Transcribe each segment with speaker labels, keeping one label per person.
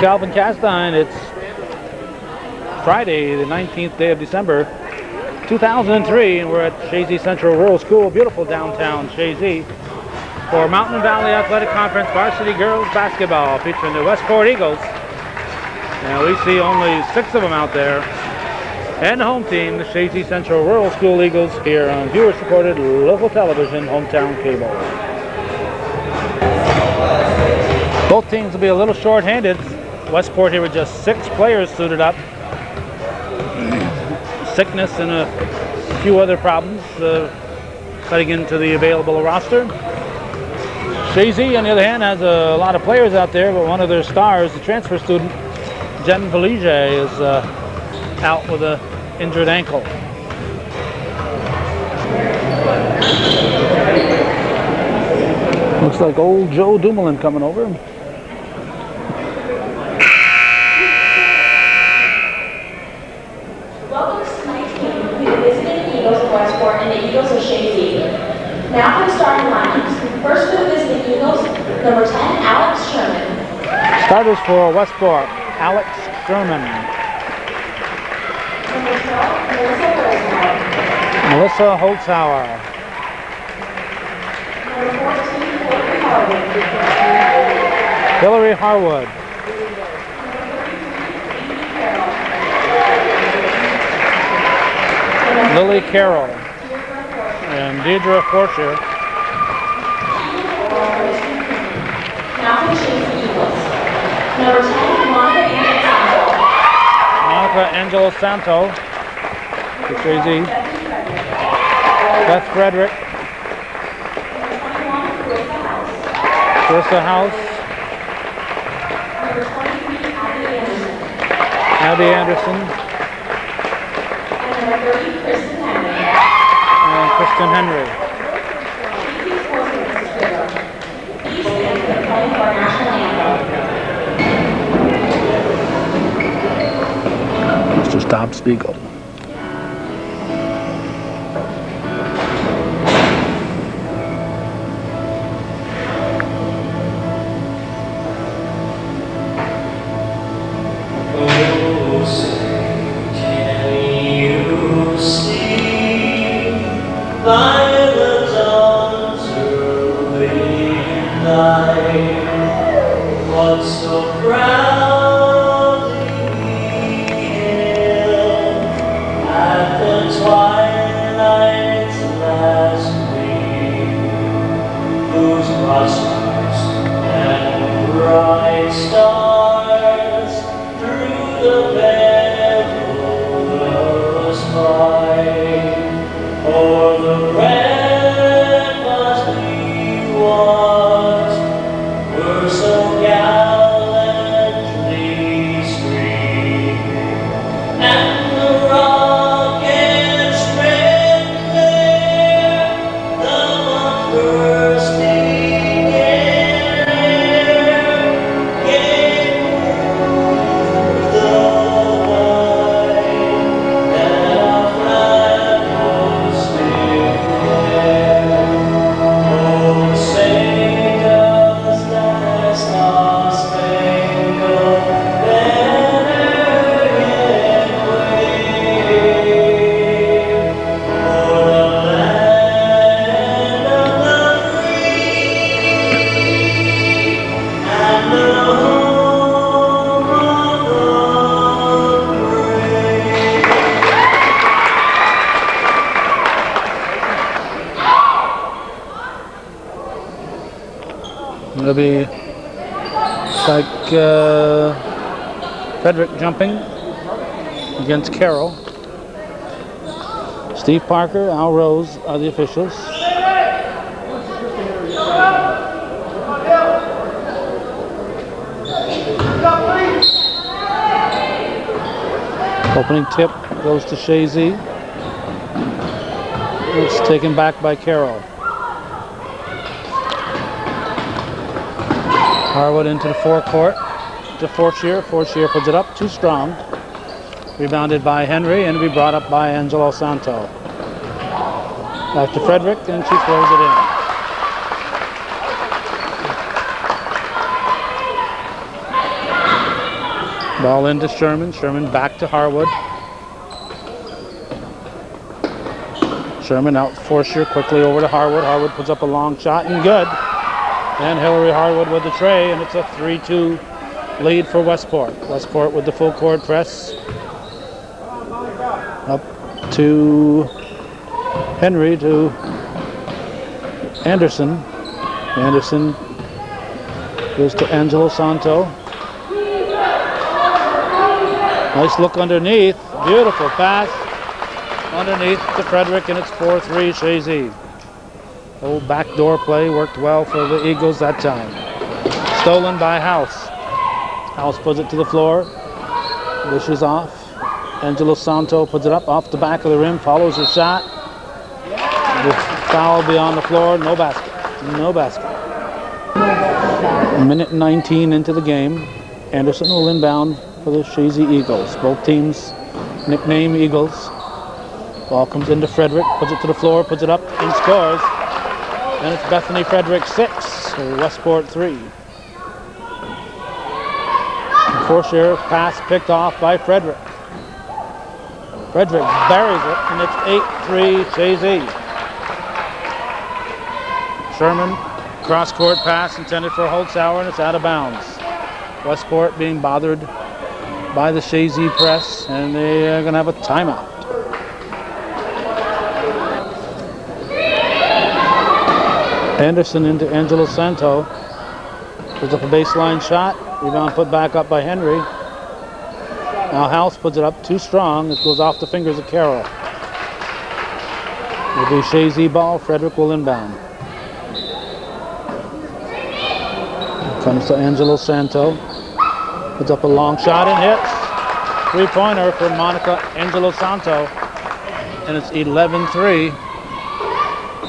Speaker 1: Calvin Castine. It's Friday, the 19th day of December, 2003, and we're at Chazy Central Rural School, beautiful downtown Chazy, for Mountain Valley Athletic Conference Varsity Girls Basketball, featuring the Westport Eagles. And we see only 6 of them out there. And the home team, the Chazy Central Rural School Eagles, here on viewer-supported local television, Hometown Cable. Both teams will be a little short-handed. Westport here with just 6 players suited up. Sickness and a few other problems cutting into the available roster. Chazy, on the other hand, has a lot of players out there, but one of their stars, the transfer student, Jen Valige, is out with an injured ankle. Looks like old Joe Dumoulin coming over.
Speaker 2: Welcome to tonight's game between the visiting Eagles of Westport and the Eagles of Chazy. Now for the starting lineups. First for the visiting Eagles, number 10, Alex Sherman.
Speaker 1: Starters for Westport, Alex Sherman.
Speaker 2: Number 12,
Speaker 1: Melissa Holzhauer.
Speaker 2: Number 14,
Speaker 1: Hillary Harwood. Lily Carroll. And Deidre Fortier.
Speaker 2: Now for the Chazy Eagles. Number 10,
Speaker 1: Monica Angelo Santo. The Chazy. Beth Frederick. Carissa House. Abby Anderson. And Kristen Henry. Mr. Stop Spiegel. It'll be like Frederick jumping against Carroll. Steve Parker, Al Rose are the officials. Opening tip goes to Chazy. It's taken back by Carroll. Harwood into the forecourt to Fortier. Fortier puts it up too strong. Rebounded by Henry and be brought up by Angelo Santo. Back to Frederick and she throws it in. Ball into Sherman. Sherman back to Harwood. Sherman out Forcier quickly over to Harwood. Harwood puts up a long shot and good. And Hillary Harwood with the tray, and it's a 3-2 lead for Westport. Westport with the full court press. Up to Henry to Anderson. Anderson goes to Angelo Santo. Nice look underneath. Beautiful pass underneath to Frederick, and it's 4-3 Chazy. Old backdoor play worked well for the Eagles that time. Stolen by House. House puts it to the floor. Dishes off. Angelo Santo puts it up off the back of the rim. Follows the shot. The foul beyond the floor. No basket. No basket. Minute 19 into the game. Anderson will inbound for the Chazy Eagles. Both teams nickname Eagles. Ball comes into Frederick. Puts it to the floor. Puts it up and scores. And it's Bethany Frederick 6, Westport 3. Forcier pass picked off by Frederick. Frederick buries it, and it's 8-3 Chazy. Sherman, cross-court pass intended for Holtzhauer, and it's out of bounds. Westport being bothered by the Chazy press, and they are going to have a timeout. Anderson into Angelo Santo. Puts up a baseline shot. Rebound put back up by Henry. Now House puts it up too strong. It goes off the fingers of Carroll. It'll be Chazy ball. Frederick will inbound. Comes to Angelo Santo. Puts up a long shot and hits. Three-pointer for Monica Angelo Santo. And it's 11-3.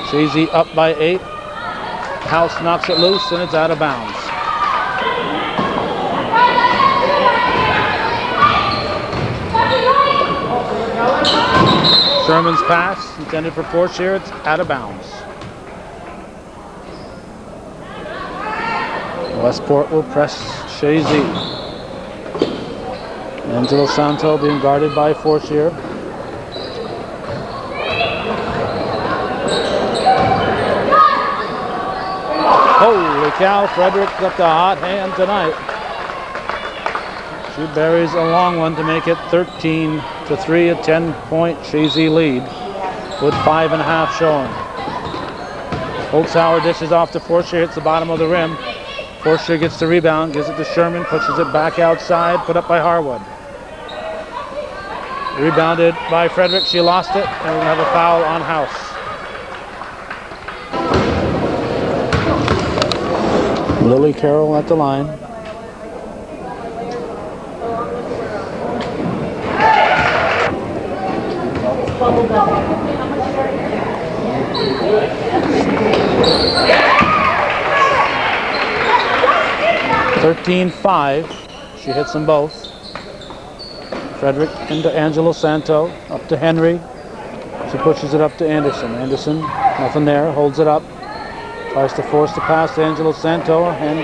Speaker 1: Chazy up by 8. House knocks it loose, and it's out of bounds. Sherman's pass intended for Forcier. It's out of bounds. Westport will press Chazy. Angelo Santo being guarded by Forcier. Holy cow, Frederick got the hot hand tonight. She buries a long one to make it 13-3, a 10-point Chazy lead with 5.5 showing. Holtzhauer dishes off to Forcier, hits the bottom of the rim. Forcier gets the rebound, gives it to Sherman, pushes it back outside, put up by Harwood. Rebounded by Frederick, she lost it, and we're going to have a foul on House. Lily Carroll at the line. (13-5). She hits them both. Frederick into Angelo Santo. Up to Henry. She pushes it up to Anderson. Anderson, nothing there. Holds it up. Tries to force the pass to Angelo Santo, and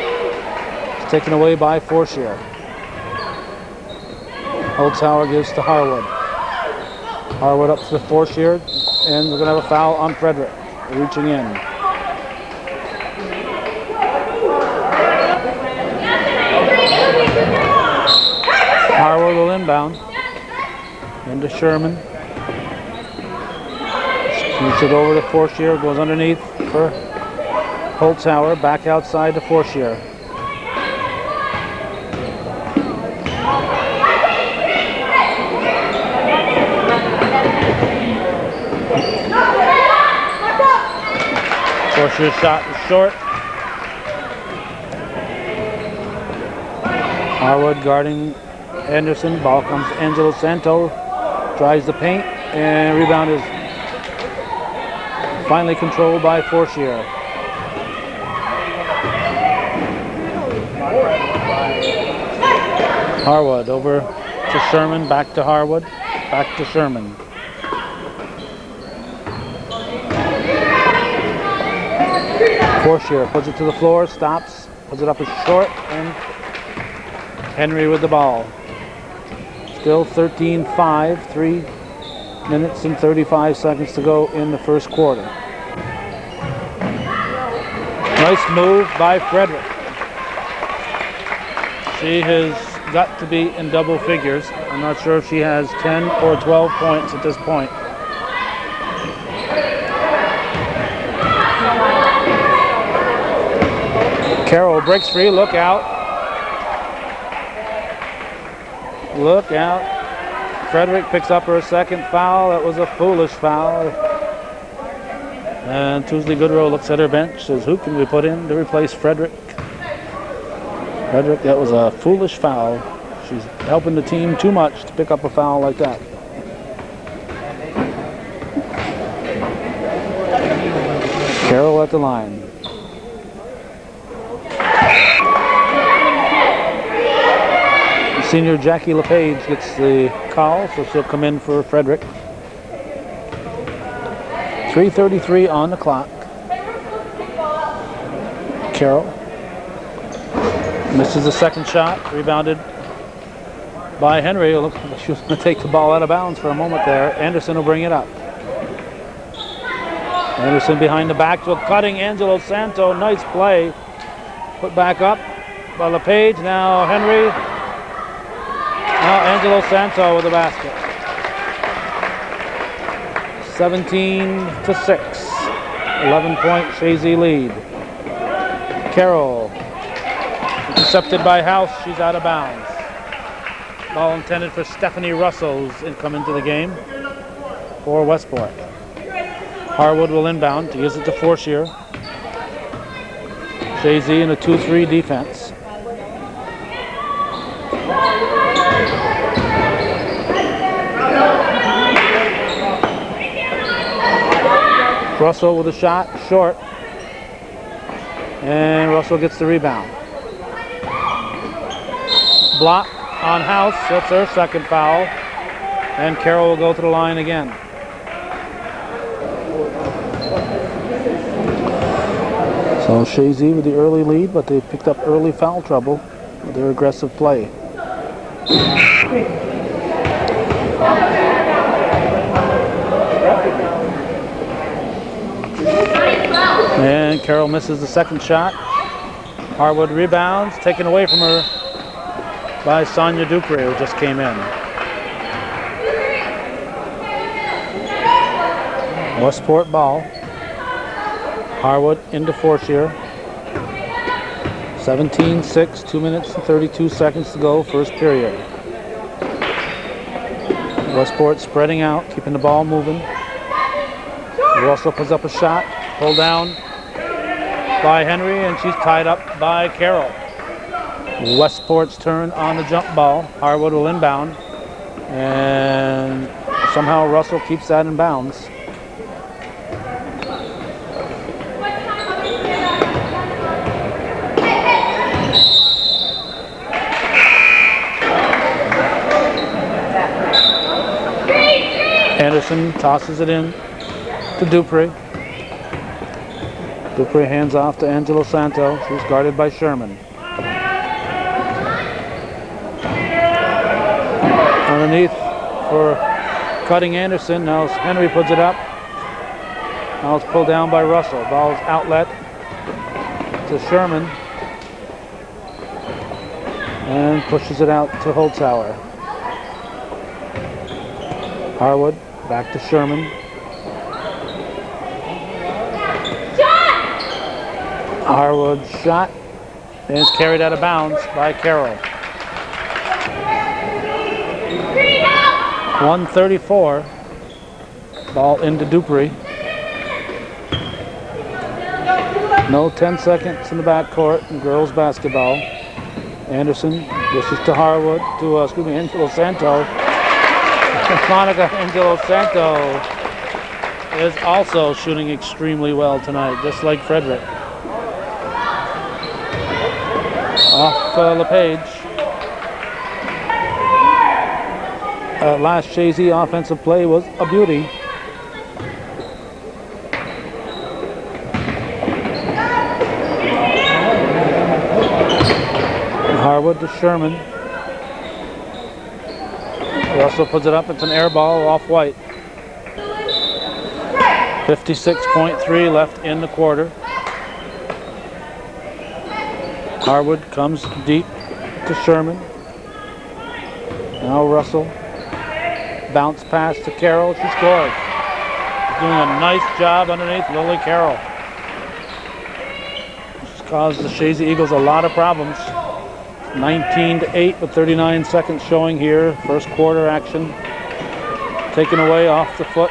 Speaker 1: it's taken away by Forcier. Holtzhauer gives to Harwood. Harwood up to Forcier, and we're going to have a foul on Frederick, reaching in. Harwood will inbound. Into Sherman. Shoots it over to Forcier, goes underneath for Holtzhauer, back outside to Forcier. Forcier's shot is short. Harwood guarding Anderson. Ball comes to Angelo Santo. Drives the paint, and rebound is finally controlled by Forcier. Harwood over to Sherman, back to Harwood, back to Sherman. Forcier puts it to the floor, stops, puts it up as short, and Henry with the ball. Still 13-5, 3 minutes and 35 seconds to go in the first quarter. Nice move by Frederick. She has got to be in double figures. I'm not sure if she has 10 or 12 points at this point. Carroll breaks free, look out. Look out. Frederick picks up her second foul. That was a foolish foul. And Tuesday Goodrow looks at her bench, says, who can we put in to replace Frederick? Frederick, that was a foolish foul. She's helping the team too much to pick up a foul like that. Carroll at the line. Senior Jackie LePage gets the call, so she'll come in for Frederick. 3:33 on the clock. Carroll misses the second shot, rebounded by Henry. It looks like she was going to take the ball out of bounds for a moment there. Anderson will bring it up. Anderson behind the back to a cutting Angelo Santo. Nice play. Put back up by LePage. Now Henry. Now Angelo Santo with the basket. 17-6. 11-point Chazy lead. Carroll. Intercepted by House. She's out of bounds. Ball intended for Stephanie Russell, who's come into the game for Westport. Harwood will inbound to use it to Forcier. Chazy in a 2-3 defense. Russell with a shot, short. And Russell gets the rebound. Block on House, that's her second foul. And Carroll will go to the line again. So Chazy with the early lead, but they picked up early foul trouble with their aggressive play. And Carroll misses the second shot. Harwood rebounds, taken away from her by Sonia Dupree, who just came in. Westport ball. Harwood into Forcier. 17-6, 2 minutes and 32 seconds to go, first period. Westport spreading out, keeping the ball moving. Russell puts up a shot, pulled down by Henry, and she's tied up by Carroll. Westport's turn on the jump ball. Harwood will inbound, and somehow Russell keeps that in bounds. Anderson tosses it in to Dupree. Dupree hands off to Angelo Santo. She's guarded by Sherman. Underneath for cutting Anderson. Now Henry puts it up. Now it's pulled down by Russell. Ball's outlet to Sherman. And pushes it out to Holzhauer. Harwood back to Sherman. Harwood shot and is carried out of bounds by Carroll. 1:34. Ball into Dupree. No 10 seconds in the backcourt in girls basketball. Anderson dishes to Harwood to Angelo Santo. Monica Angelo Santo is also shooting extremely well tonight, just like Frederick. Off LePage. Last Chazy offensive play was a beauty. Harwood to Sherman. Russell puts it up. It's an air ball off white. 56.3 left in the quarter. Harwood comes deep to Sherman. Now Russell. Bounce pass to Carroll. She scores. Doing a nice job underneath Lily Carroll. She's caused the Chazy Eagles a lot of problems. 19-8 with 39 seconds showing here. First quarter action. Taken away off the foot.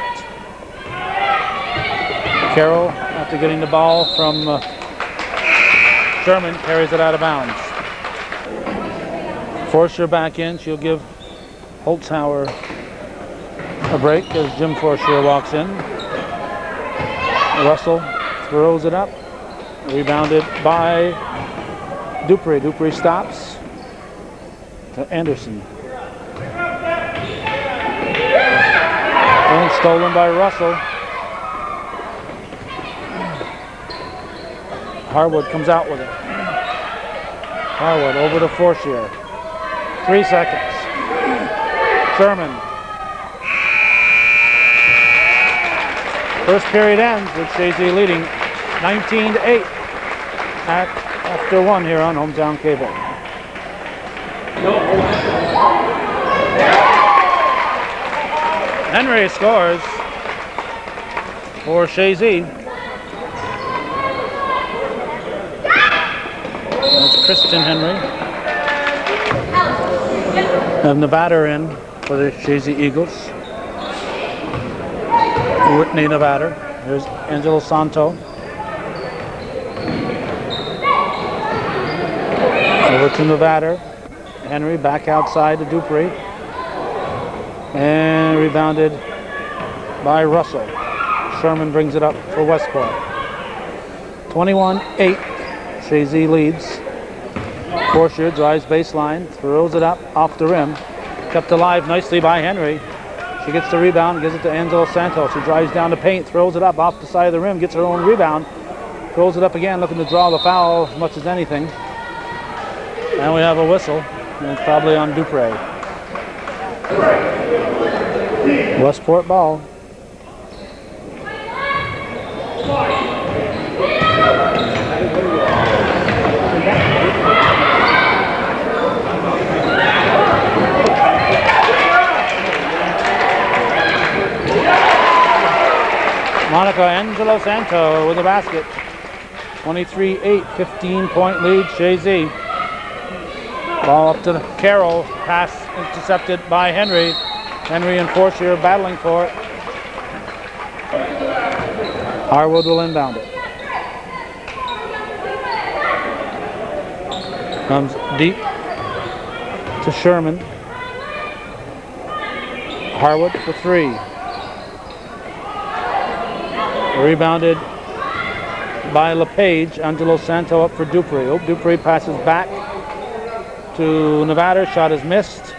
Speaker 1: Carroll, after getting the ball from Sherman, carries it out of bounds. Forsher back in. She'll give Holtzhauer a break as Jim Forsher walks in. Russell throws it up. Rebounded by Dupree. Dupree stops to Anderson. And stolen by Russell. Harwood comes out with it. Harwood over to Forsher. 3 seconds. Sherman. First period ends with Chazy leading 19-8 after 1 here on Hometown Cable. Henry scores for Chazy. That's Kristen Henry. Have Nevada in for the Chazy Eagles. Whitney, Nevada. Here's Angelo Santo. Over to Nevada. Henry back outside to Dupree. And rebounded by Russell. Sherman brings it up for Westport. 21-8. Chazy leads. Forsher drives baseline, throws it up off the rim. Kept alive nicely by Henry. She gets the rebound, gives it to Angelo Santos. She drives down the paint, throws it up off the side of the rim, gets her own rebound, throws it up again, looking to draw the foul as much as anything. And we have a whistle, and it's probably on Dupree. Westport ball. Monica Angelo Santo with the basket. 23-8, 15-point lead, Chazy. Ball up to Carroll. Pass intercepted by Henry. Henry and Forsher battling for it. Harwood will inbound it. Comes deep to Sherman. Harwood for 3. Rebounded by LePage. Angelo Santo up for Dupree. Oh, Dupree passes back to Nevada. Shot is missed.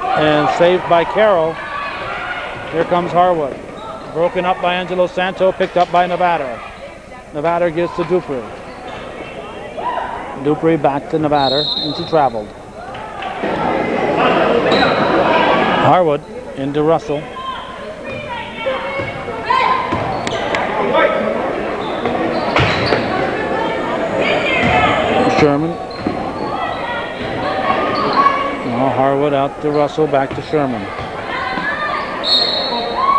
Speaker 1: And saved by Carroll. Here comes Harwood. Broken up by Angelo Santo. Picked up by Nevada. Nevada gives to Dupree. Dupree back to Nevada. And she traveled. Harwood into Russell. Sherman. Now Harwood out to Russell, back to Sherman.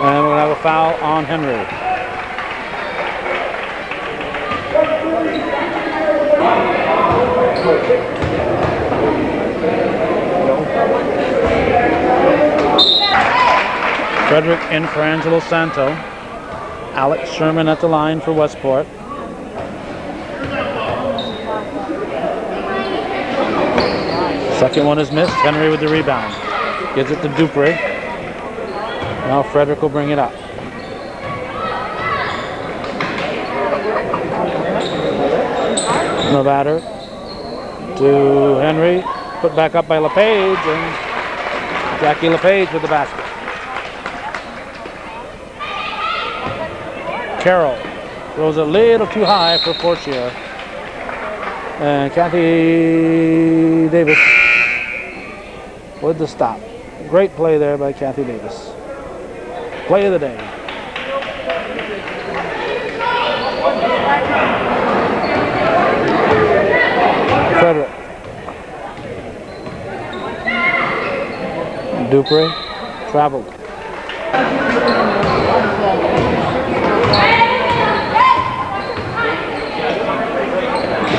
Speaker 1: And we'll have a foul on Henry. Frederick in for Angelo Santo. Alex Sherman at the line for Westport. Second one is missed. Henry with the rebound. Gives it to Dupree. Now Frederick will bring it up. Nevada to Henry. Put back up by LePage. And Jackie LePage with the basket. Carroll throws a little too high for Forsher. And Kathy Davis with the stop. Great play there by Kathy Davis. Play of the day. Frederick. Dupree traveled.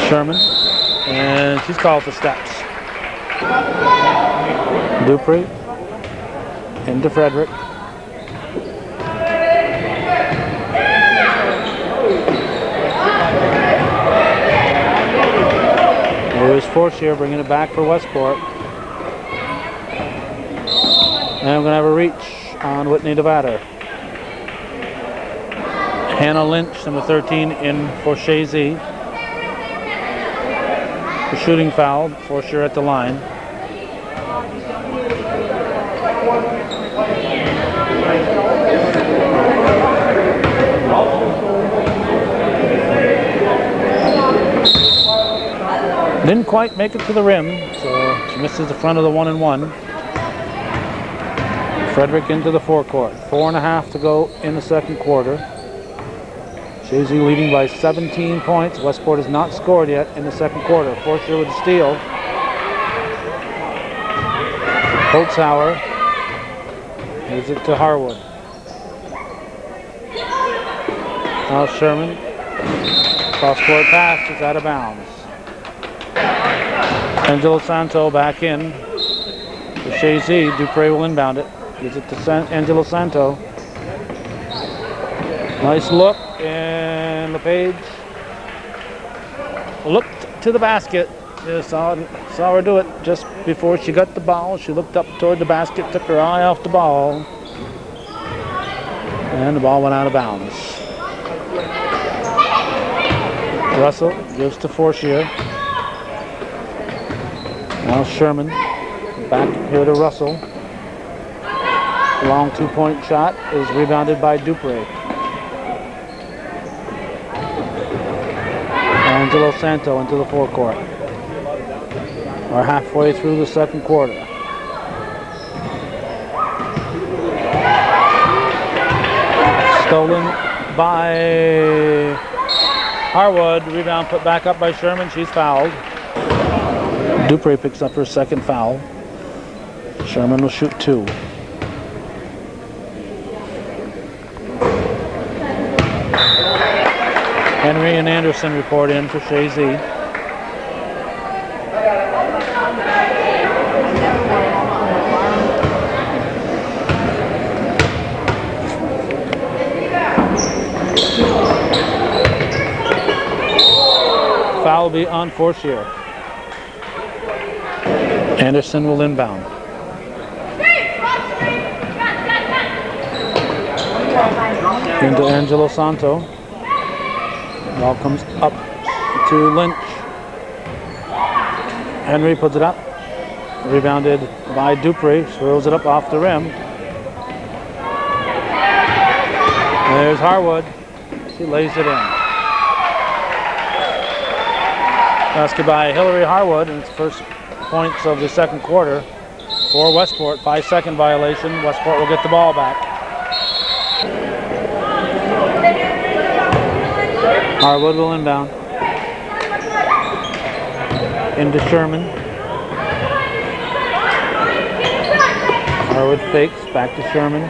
Speaker 1: Sherman, and she's called for steps. Dupree into Frederick. Here's Fortier bringing it back for Westport. And we're going to have a reach on Whitney, Nevada. Hannah Lynch, number 13, in for Chazy. The shooting foul, Fortier at the line. Didn't quite make it to the rim, so she misses the front of the 1-and-1. Frederick into the forecourt. 4.5 to go in the second quarter. Chazy leading by 17 points. Westport has not scored yet in the second quarter. Fortier with a steal. Holtzhauer gives it to Harwood. Now Sherman. Cross-court pass is out of bounds. Angelo Santo back in to Chazy. Dupree will inbound it. Gives it to Angelo Santo. Nice look, and LePage looked to the basket. Just saw her do it just before she got the ball. She looked up toward the basket, took her eye off the ball, and the ball went out of bounds. Russell gives to Fortier. Now Sherman back here to Russell. Long two-point shot is rebounded by Dupree. Angelo Santo into the forecourt. We're halfway through the second quarter. Stolen by Harwood. Rebound put back up by Sherman. She's fouled. Dupree picks up her second foul. Sherman will shoot 2. Henry and Anderson report in for Chazy. Foul will be on Fortier. Anderson will inbound. Into Angelo Santo. Ball comes up to Lynch. Henry puts it up. Rebounded by Dupree. Throws it up off the rim. There's Harwood. She lays it in. Basket by Hillary Harwood, and it's first points of the second quarter for Westport. 5-second violation. Westport will get the ball back. Harwood will inbound. Into Sherman. Harwood fakes, back to Sherman.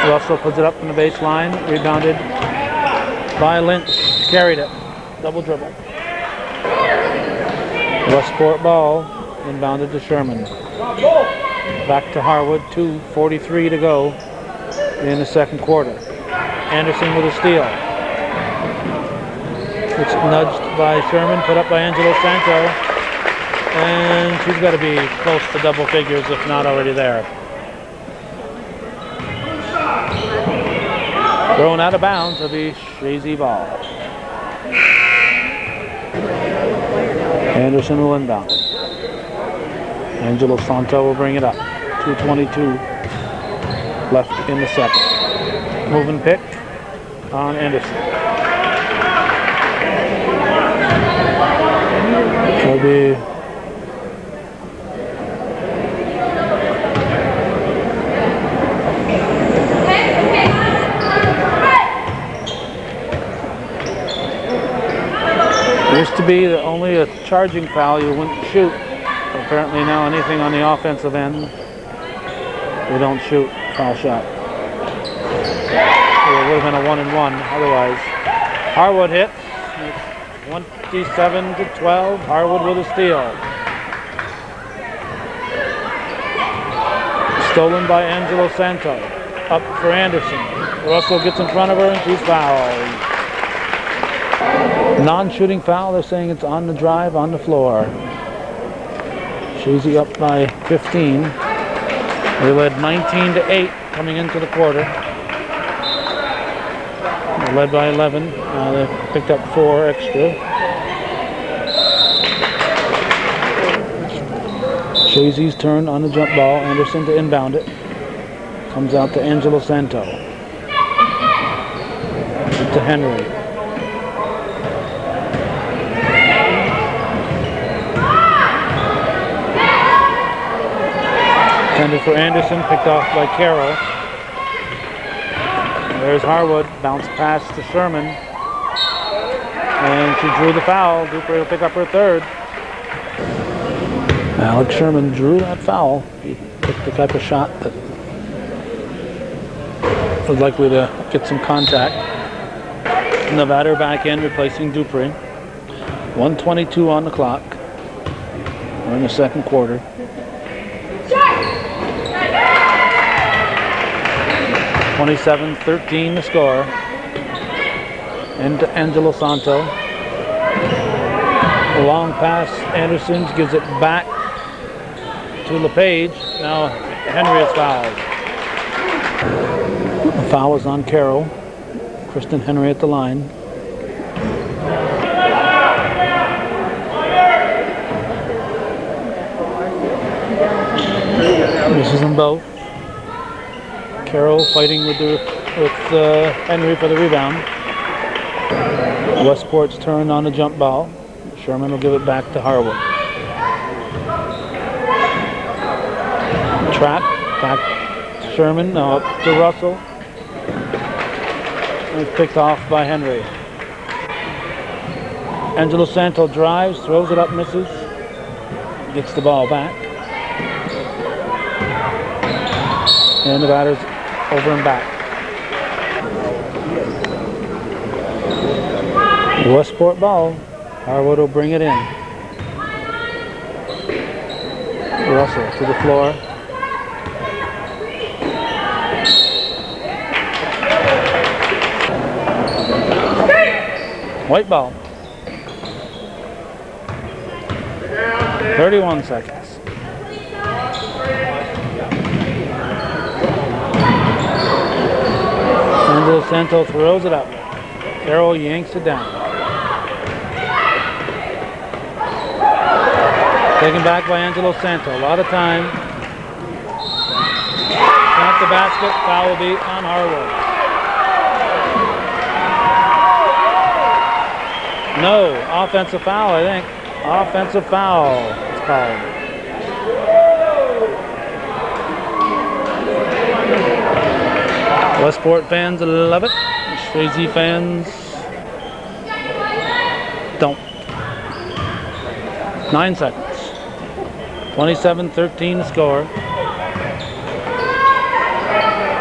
Speaker 1: Russell puts it up from the baseline, rebounded by Lynch. Carried it, double dribble. Westport ball, inbounded to Sherman. Back to Harwood, 2:43 to go in the second quarter. Anderson with a steal. It's nudged by Sherman, put up by Angelo Santo. And she's got to be close to double figures, if not already there. Thrown out of bounds, it'll be Chazy ball. Anderson will inbound. Angelo Santo will bring it up. 2:22 left in the second. Moving pick on Anderson. It'll be Used to be that only a charging foul you wouldn't shoot. Apparently now anything on the offensive end, we don't shoot foul shot. It would have been a 1-and-1 otherwise. Harwood hits. It's 27-12. Harwood with a steal. Stolen by Angelo Santo. Up for Anderson. Russell gets in front of her and she's fouled. Non-shooting foul. They're saying it's on the drive, on the floor. Chazy up by 15. They led 19-8 coming into the quarter. They're led by 11. They picked up 4 extra. Chazy's turn on the jump ball. Anderson to inbound it. Comes out to Angelo Santo. To Henry. Intended for Anderson, picked off by Carroll. There's Harwood, bounce pass to Sherman. And she drew the foul. Duper will pick up her third. Alex Sherman drew that foul. He picked the type of shot that was likely to get some contact. Nevada back in, replacing Dupree. 1:22 on the clock. We're in the second quarter. 27-13 the score. And Angelo Santo. A long pass. Anderson gives it back to LePage. Now Henry is fouled. The foul was on Carroll. Kristen Henry at the line. Misses them both. Carroll fighting with Henry for the rebound. Westport's turn on the jump ball. Sherman will give it back to Harwood. Trap, back to Sherman, now up to Russell. And picked off by Henry. Angelo Santo drives, throws it up, misses. Gets the ball back. And the batter's over and back. Westport ball. Harwood will bring it in. Russell to the floor. White ball. 31 seconds. Angelo Santo throws it up. Carroll yanks it down. Taken back by Angelo Santo. A lot of time. Count the basket. Foul will be on Harwood. No. Offensive foul, I think. Offensive foul. It's called. Westport fans love it. Chazy fans don't. 9 seconds. 27-13 to score.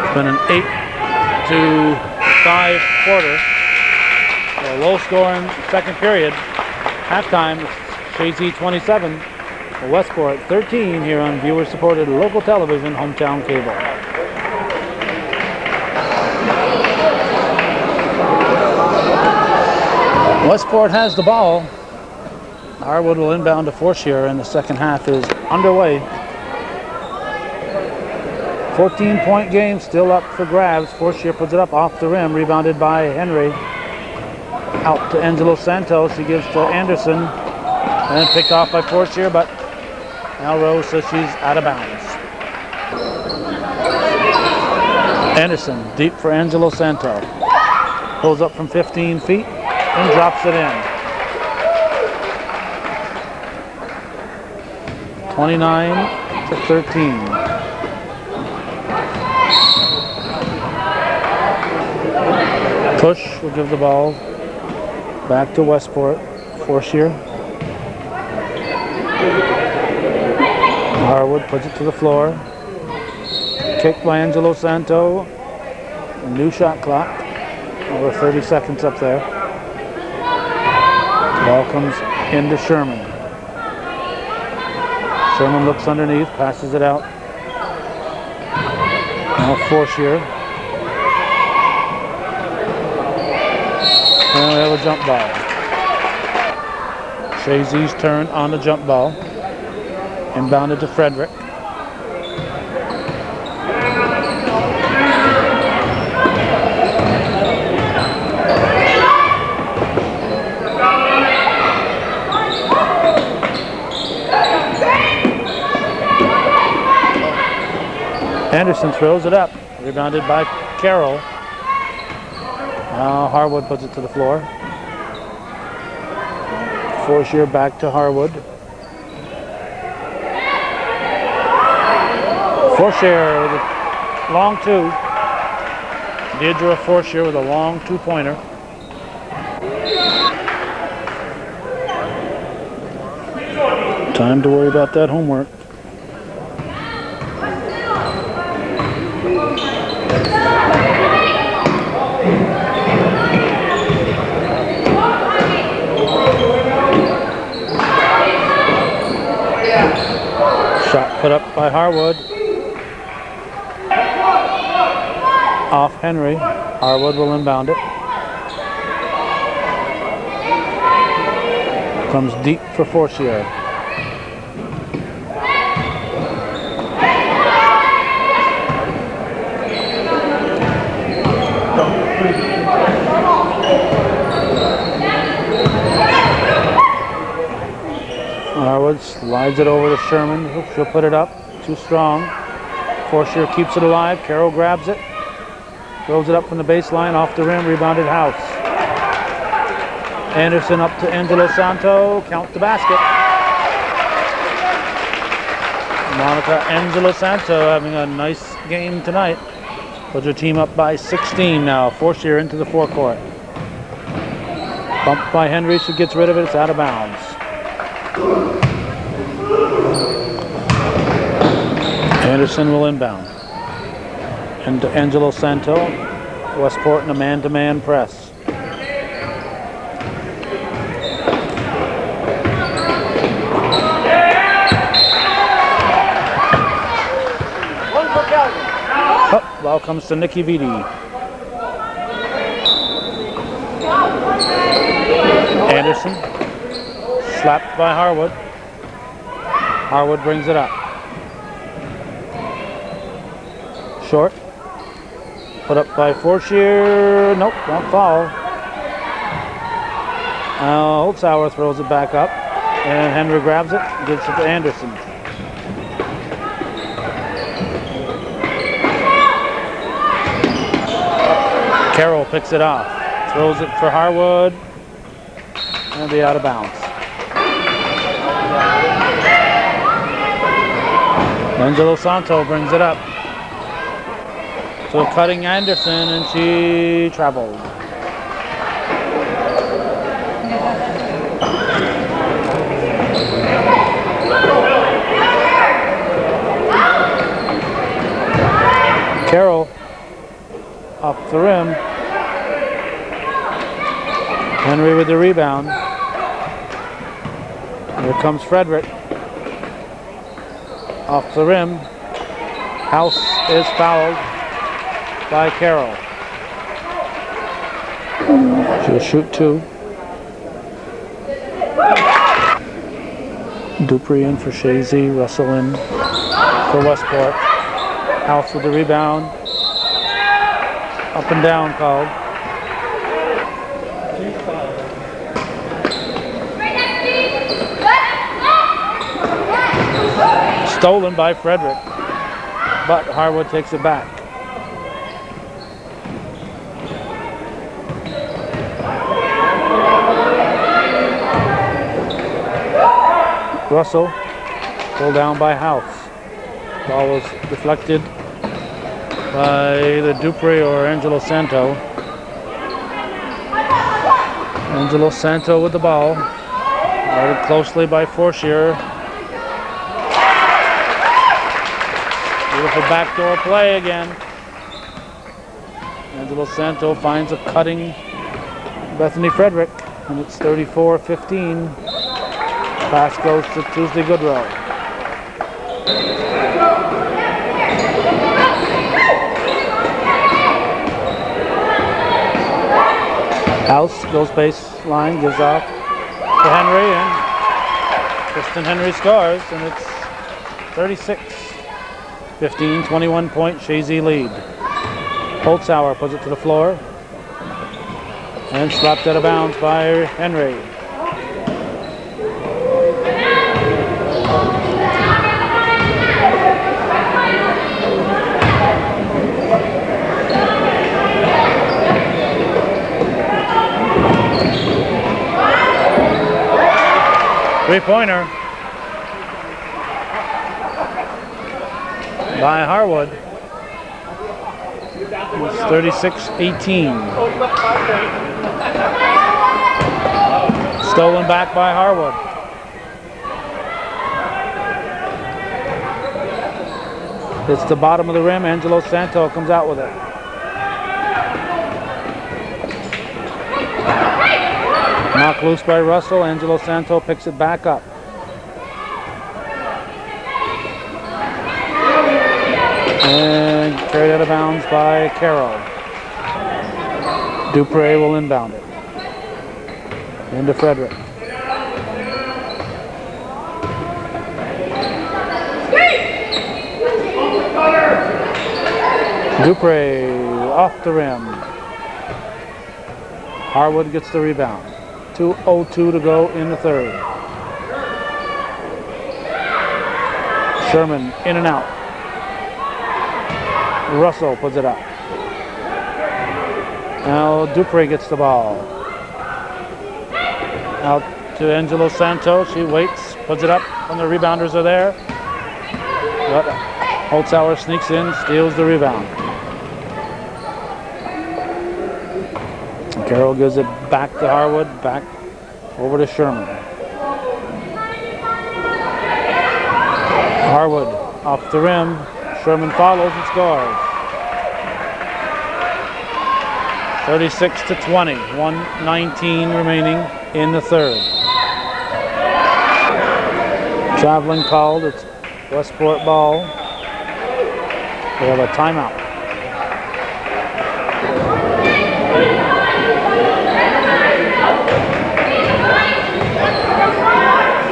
Speaker 1: It's been an 8-5 quarter. A low scoring second period. Halftime, Chazy 27, Westport 13 here on viewer-supported local television, Hometown Cable. Westport has the ball. Harwood will inbound to Fortier, and the second half is underway. 14-point game still up for grabs. Fortier puts it up off the rim, rebounded by Henry. Out to Angelo Santos. He gives to Anderson, and picked off by Fortier, but now Rose says she's out of bounds. Anderson deep for Angelo Santo. Pulls up from 15 feet and drops it in. 29-13. Push will give the ball back to Westport. Forcier. Harwood puts it to the floor. Kick by Angelo Santo. New shot clock. Over 30 seconds up there. Ball comes into Sherman. Sherman looks underneath, passes it out. Now Forcier. And we have a jump ball. Chazy's turn on the jump ball. Inbounded to Frederick. Anderson throws it up. Rebounded by Carroll. Now Harwood puts it to the floor. Forcier back to Harwood. Forcier with a long two. Deidre Forcier with a long two-pointer. Time to worry about that homework. Shot put up by Harwood. Off Henry. Harwood will inbound it. Comes deep for Forcier. Harwood slides it over to Sherman. She'll put it up. Too strong. Forcier keeps it alive. Carroll grabs it. Throws it up from the baseline. Off the rim. Rebounded House. Anderson up to Angelo Santo. Count the basket. Monica Angelo Santo having a nice game tonight. Puts her team up by 16 now. Forcier into the forecourt. Bumped by Henry. She gets rid of it. It's out of bounds. Anderson will inbound. And Angelo Santo. Westport in a man-to-man press. Oh, ball comes to Nikki Vitti. Anderson. Slapped by Harwood. Harwood brings it up. Short. Put up by Forcier. Nope, won't fall. Holtzauer throws it back up. And Henry grabs it, gives it to Anderson. Carroll picks it off. Throws it for Harwood. And be out of bounds. Angelo Santo brings it up. So cutting Anderson, and she traveled. Carroll off the rim. Henry with the rebound. Here comes Frederick. Off the rim. House is fouled by Carroll. She'll shoot two. Dupree in for Chazy. Russell in for Westport. House with the rebound. Up and down called. Stolen by Frederick, but Harwood takes it back. Russell, pulled down by House. Ball was deflected by either Dupree or Angelo Santo. Angelo Santo with the ball. Guarded closely by Forshear. Beautiful backdoor play again. Angelo Santo finds a cutting Bethany Frederick, and it's 34-15. Pass goes to Tuesday Goodrow. House goes baseline, gives off to Henry, and Kristen Henry scores, and it's 36-15, 21-point Chazy lead. Holtzhauer puts it to the floor and slapped out of bounds by Henry. Three-pointer by Harwood. It's 36-18. Stolen back by Harwood. It's the bottom of the rim. Angelo Santo comes out with it. Knocked loose by Russell. Angelo Santo picks it back up. And carried out of bounds by Carroll. Dupre will inbound it. Into Frederick. Dupre off the rim. Harwood gets the rebound. 2:02 to go in the third. Sherman in and out. Russell puts it up. Now Dupre gets the ball. Out to Angelo Santo. She waits, puts it up when the rebounders are there. But Holtzhauer sneaks in, steals the rebound. Carroll gives it back to Harwood, back over to Sherman. Harwood off the rim. Sherman follows and scores. 36-20, 1:19 remaining in the third. Traveling called, it's Westport ball. We have a timeout.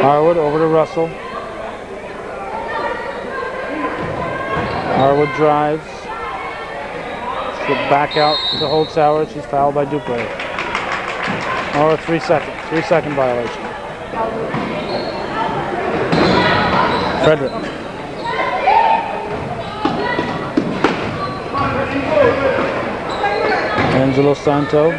Speaker 1: Harwood over to Russell. Harwood drives. She'll back out to Holtzhauer. She's fouled by Dupre. Or a 3-second violation. Frederick. Angelo Santo.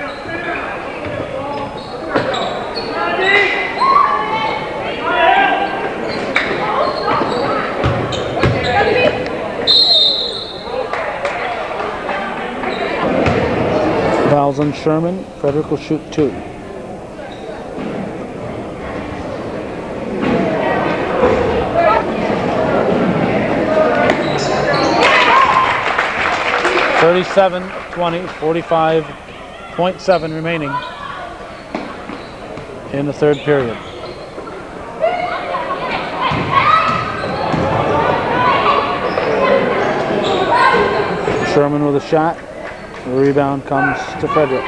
Speaker 1: Fouls on Sherman. Frederick will shoot 2. (37-20), 45.7 remaining in the third period. Sherman with a shot. The rebound comes to Frederick.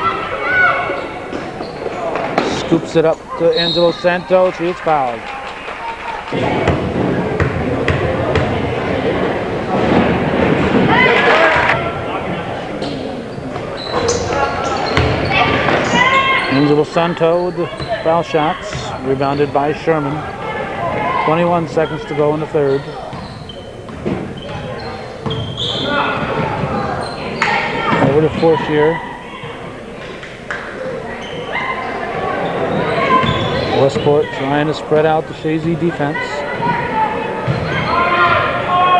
Speaker 1: Scoops it up to Angelo Santo. She is fouled. Angelo Santo with the foul shots. Rebounded by Sherman. 21 seconds to go in the third. Over to Forshear. Westport trying to spread out the Chazy defense.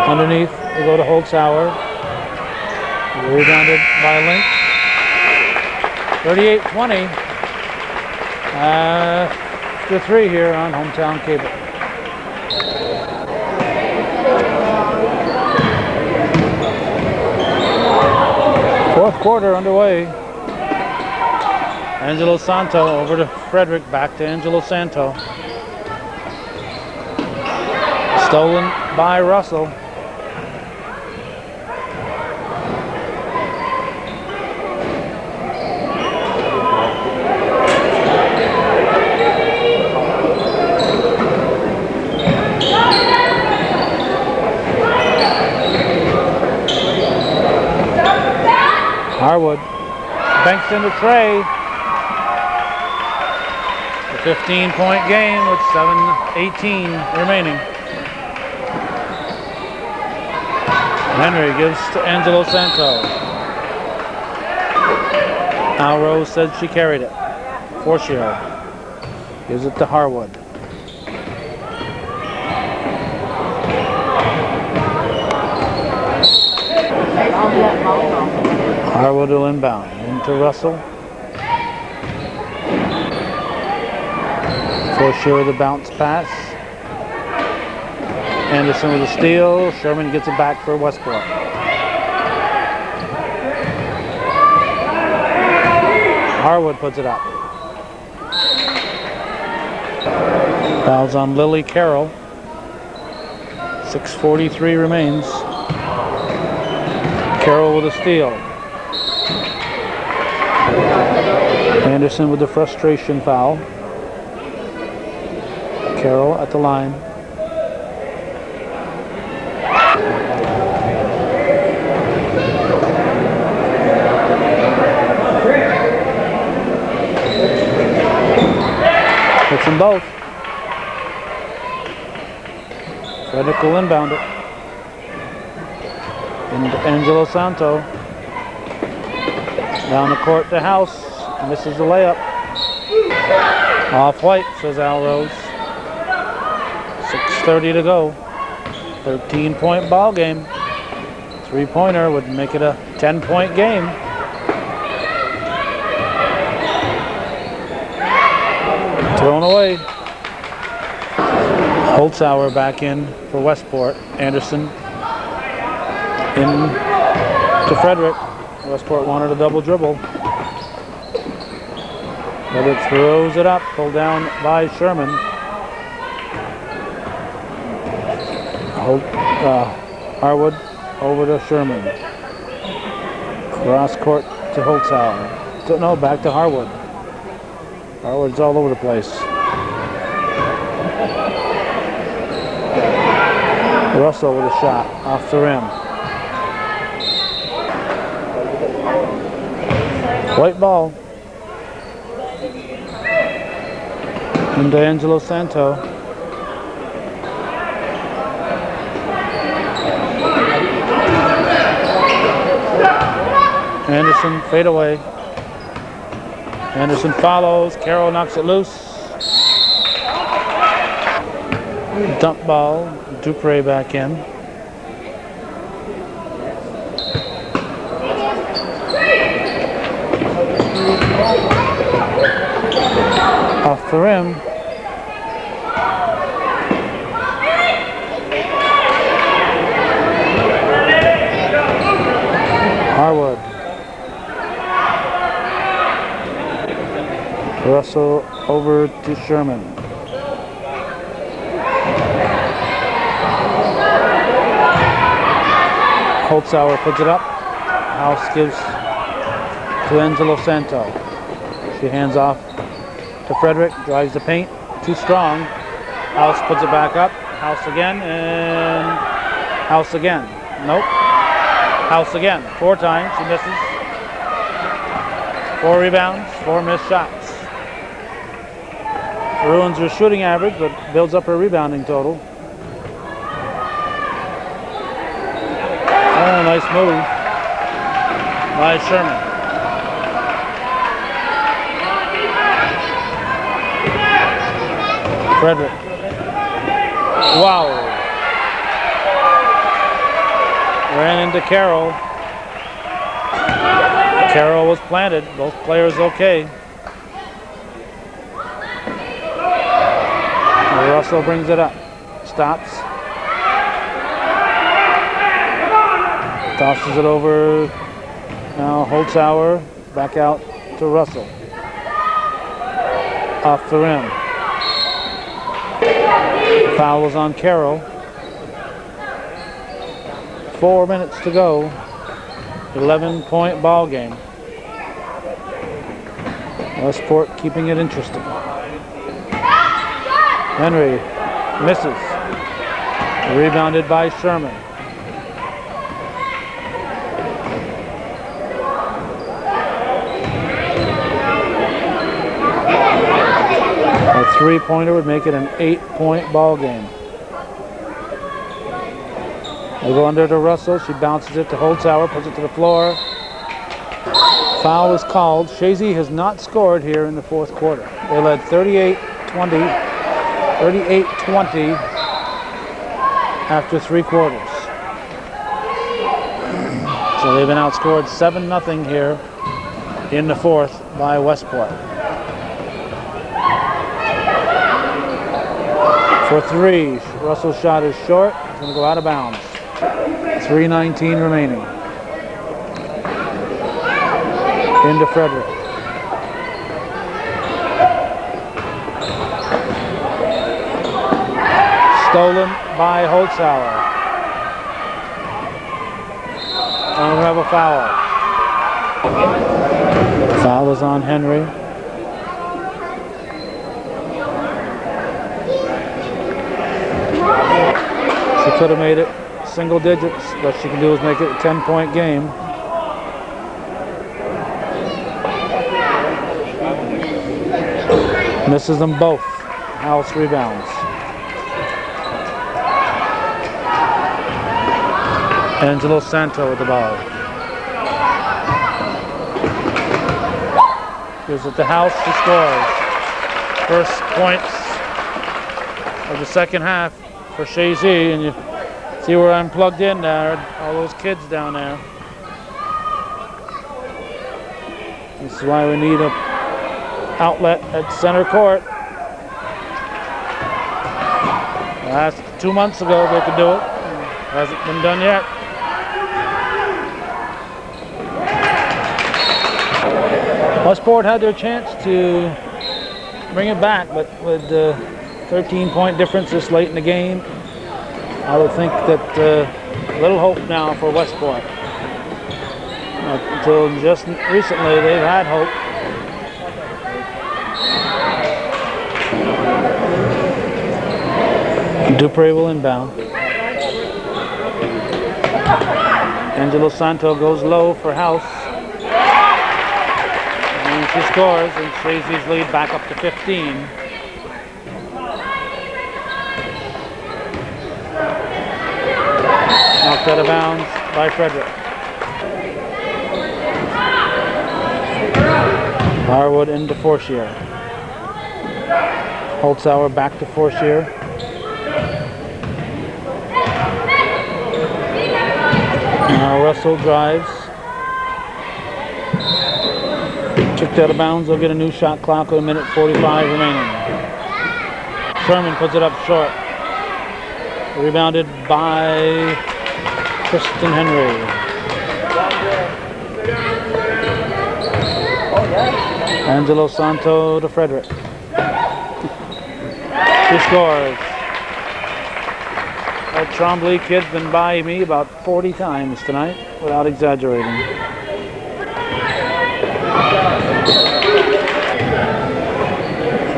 Speaker 1: Underneath, we go to Holtzhauer. Rebounded by Link. 38-20. after 3 here on Hometown Cable. Fourth quarter underway. Angelo Santo over to Frederick, back to Angelo Santo. Stolen by Russell. Harwood banks into Trey. A 15-point game with 7:18 remaining. Henry gives to Angelo Santo. Al Rose said she carried it. Forshire gives it to Harwood. Harwood will inbound into Russell. Forshire the bounce pass. Anderson with a steal. Sherman gets it back for Westport. Harwood puts it up. Fouls on Lily Carroll. 6:43 remains. Carroll with a steal. Anderson with the frustration foul. Carroll at the line. Hits them both. Frederick will inbound it. And Angelo Santo. Down the court to House. Misses the layup. Off white, says Al Rose. 6:30 to go. 13-point ball game. 3-pointer would make it a 10-point game. Thrown away. Holtzhauer back in for Westport. Anderson in to Frederick. Westport wanted a double dribble. Frederick throws it up, pulled down by Sherman. Harwood over to Sherman. Cross court to Holtzhauer. No, back to Harwood. Harwood's all over the place. Russell with a shot off the rim. White ball. Into Angelo Santo. Anderson fade away. Anderson follows. Carroll knocks it loose. Dump ball. Dupre back in. Off the rim. Harwood. Russell over to Sherman. Holtzhauer puts it up. House gives to Angelo Santo. She hands off to Frederick, drives the paint, too strong. House puts it back up. House again, and House again. Nope. House again. 4 times, she misses. 4 rebounds, 4 missed shots. Ruins her shooting average, but builds up her rebounding total. Oh, nice move by Sherman. Frederick. Wow. Ran into Carroll. Carroll was planted. Both players okay. Russell brings it up. Stops. Tosses it over. Now Holzhauer back out to Russell. Off the rim. Foul was on Carroll. 4 minutes to go. 11-point ball game. Westport keeping it interesting. Henry misses. Rebounded by Sherman. A three-pointer would make it an 8-point ball game. They go under to Russell. She bounces it to Holzhauer, puts it to the floor. Foul is called. Chazy has not scored here in the fourth quarter. They led 38-20 after 3 quarters. So they've been outscored 7-0 here in the fourth by Westport. For 3, Russell's shot is short. It's going to go out of bounds. 3:19 remaining. Into Frederick. Stolen by Holzhauer. And we have a foul. Foul is on Henry. She could have made it single digits. What she can do is make it a 10-point game. Misses them both. House rebounds. Angelo Santo with the ball. Gives it to House. She scores. First points of the second half for Chazy, and you see where I'm plugged in there, all those kids down there. This is why we need a outlet at center court. Last 2 months ago they could do it. Hasn't been done yet. Westport had their chance to bring it back, but with the 13-point difference this late in the game, I would think that little hope now for Westport. Until just recently, they've had hope. Dupre will inbound. Angelo Santo goes low for House. And she scores, and Chazy's lead back up to 15. Knocked out of bounds by Frederick. Harwood into Forcier. Holzhauer back to Forcier. Now Russell drives. Kicked out of bounds. They'll get a new shot clock with 1:45 remaining. Sherman puts it up short. Rebounded by Kristen Henry. Angelo Santo to Frederick. She scores. That Trombley kid's been by me about 40 times tonight, without exaggerating.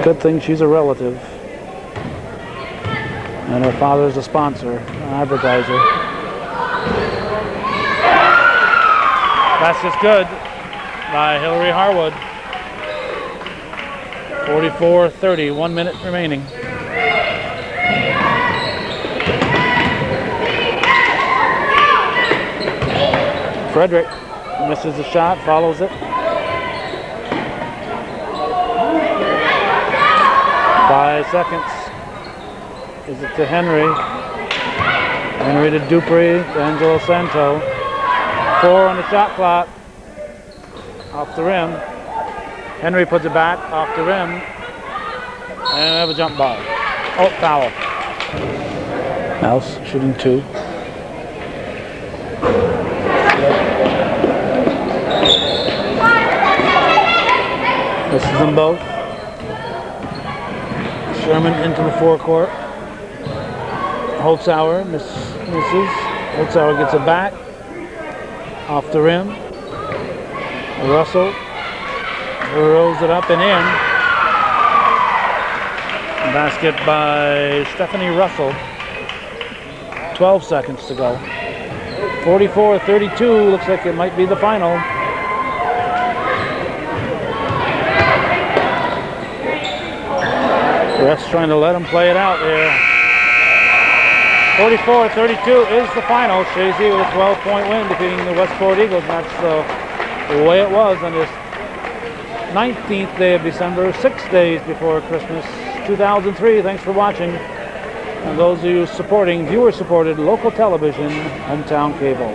Speaker 1: Good thing she's a relative. And her father's a sponsor, an advertiser. That's just good by Hillary Harwood. 44-30, 1 minute remaining. Frederick misses the shot, follows it. 5 seconds. Is it to Henry? Henry to Dupree, to Angelo Santo. 4 on the shot clock. Off the rim. Henry puts it back off the rim. And we have a jump ball. Oh, foul. Mouse shooting 2. Misses them both. Sherman into the forecourt. Holtzauer misses. Holtzauer gets it back. Off the rim. Russell rolls it up and in. Basket by Stephanie Russell. 12 seconds to go. 44-32. Looks like it might be the final. Refs trying to let them play it out there. 44-32 is the final. Chazy with a 12-point win, defeating the Westport Eagles. And that's the way it was on this 19th day of December, 6 days before Christmas, 2003. Thanks for watching. And those of you supporting viewer-supported local television, Hometown Cable.